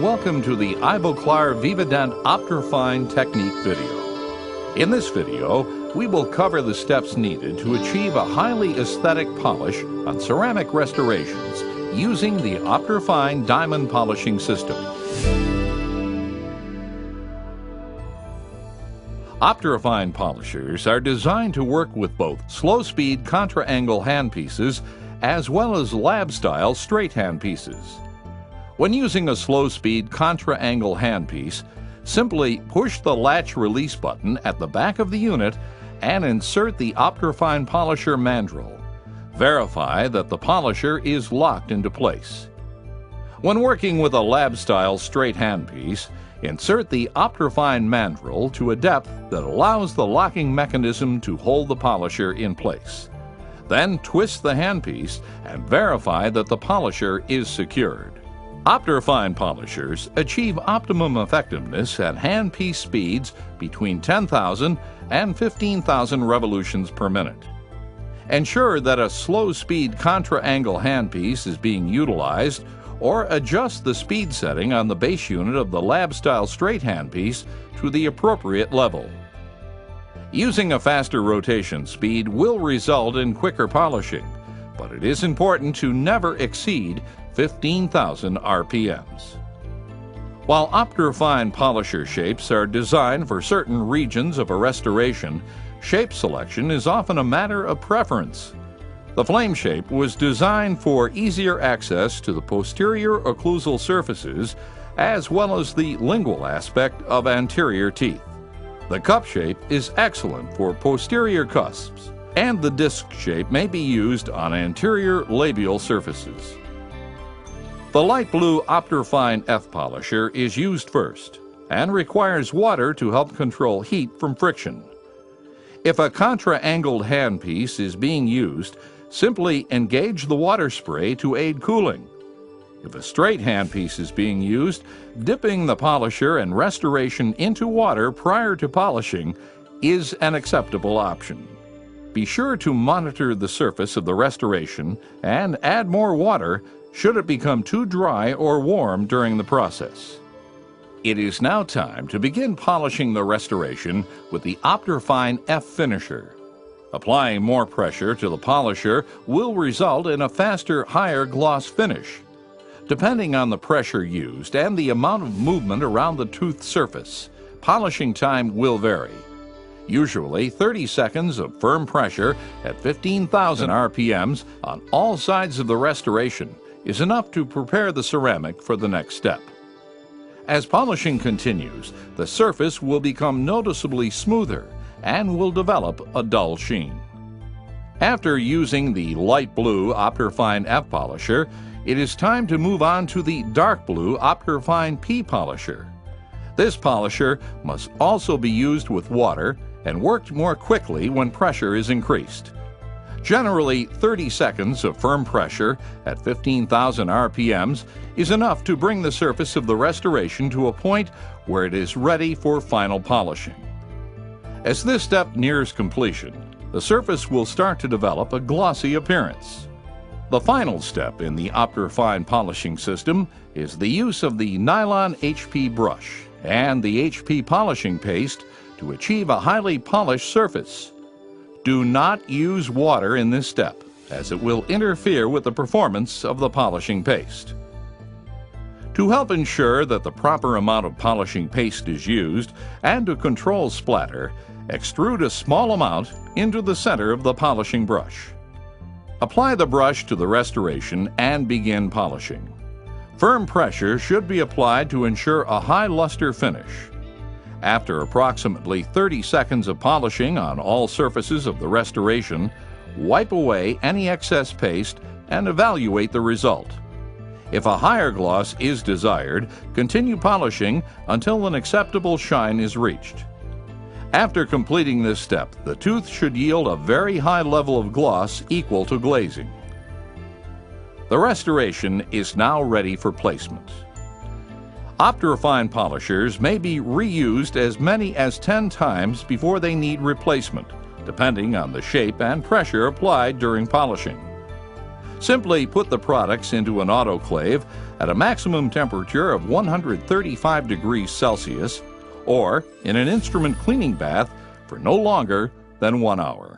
Welcome to the Ivoclar Vivident OptraFine Technique video. In this video, we will cover the steps needed to achieve a highly aesthetic polish on ceramic restorations using the OptraFine diamond polishing system. OptraFine polishers are designed to work with both slow-speed contra-angle handpieces as well as lab-style straight handpieces. When using a slow-speed contra-angle handpiece, simply push the latch release button at the back of the unit and insert the OptraFine polisher mandrel. Verify that the polisher is locked into place. When working with a lab-style straight handpiece, insert the OptraFine mandrel to a depth that allows the locking mechanism to hold the polisher in place. Then twist the handpiece and verify that the polisher is secured. OptraFine polishers achieve optimum effectiveness at handpiece speeds between 10,000 and 15,000 revolutions per minute. Ensure that a slow-speed contra-angle handpiece is being utilized, or adjust the speed setting on the base unit of the lab-style straight handpiece to the appropriate level. Using a faster rotation speed will result in quicker polishing, but it is important to never exceed 15,000 RPMs. While OptraFine polisher shapes are designed for certain regions of a restoration, shape selection is often a matter of preference. The flame shape was designed for easier access to the posterior occlusal surfaces as well as the lingual aspect of anterior teeth. The cup shape is excellent for posterior cusps, and the disc shape may be used on anterior labial surfaces. The light blue OptraFine F polisher is used first and requires water to help control heat from friction. If a contra-angled handpiece is being used, simply engage the water spray to aid cooling. If a straight handpiece is being used, dipping the polisher and restoration into water prior to polishing is an acceptable option. Be sure to monitor the surface of the restoration and add more water should it become too dry or warm during the process. It is now time to begin polishing the restoration with the OptraFine F finisher. Applying more pressure to the polisher will result in a faster, higher gloss finish. Depending on the pressure used and the amount of movement around the tooth surface, polishing time will vary. Usually 30 seconds of firm pressure at 15,000 RPMs on all sides of the restoration is enough to prepare the ceramic for the next step. As polishing continues, the surface will become noticeably smoother and will develop a dull sheen. After using the light blue OptraFine F polisher, it is time to move on to the dark blue OptraFine P polisher. This polisher must also be used with water and worked more quickly when pressure is increased. Generally, 30 seconds of firm pressure at 15,000 RPMs is enough to bring the surface of the restoration to a point where it is ready for final polishing. As this step nears completion, the surface will start to develop a glossy appearance. The final step in the OptraFine polishing system is the use of the nylon HP brush and the HP polishing paste to achieve a highly polished surface. Do not use water in this step, as it will interfere with the performance of the polishing paste. To help ensure that the proper amount of polishing paste is used and to control splatter, extrude a small amount into the center of the polishing brush. Apply the brush to the restoration and begin polishing. Firm pressure should be applied to ensure a high luster finish. After approximately 30 seconds of polishing on all surfaces of the restoration, wipe away any excess paste and evaluate the result. If a higher gloss is desired, continue polishing until an acceptable shine is reached. After completing this step, the tooth should yield a very high level of gloss equal to glazing. The restoration is now ready for placement. OptraFine polishers may be reused as many as 10 times before they need replacement, depending on the shape and pressure applied during polishing. Simply put the products into an autoclave at a maximum temperature of 135 degrees Celsius or in an instrument cleaning bath for no longer than 1 hour.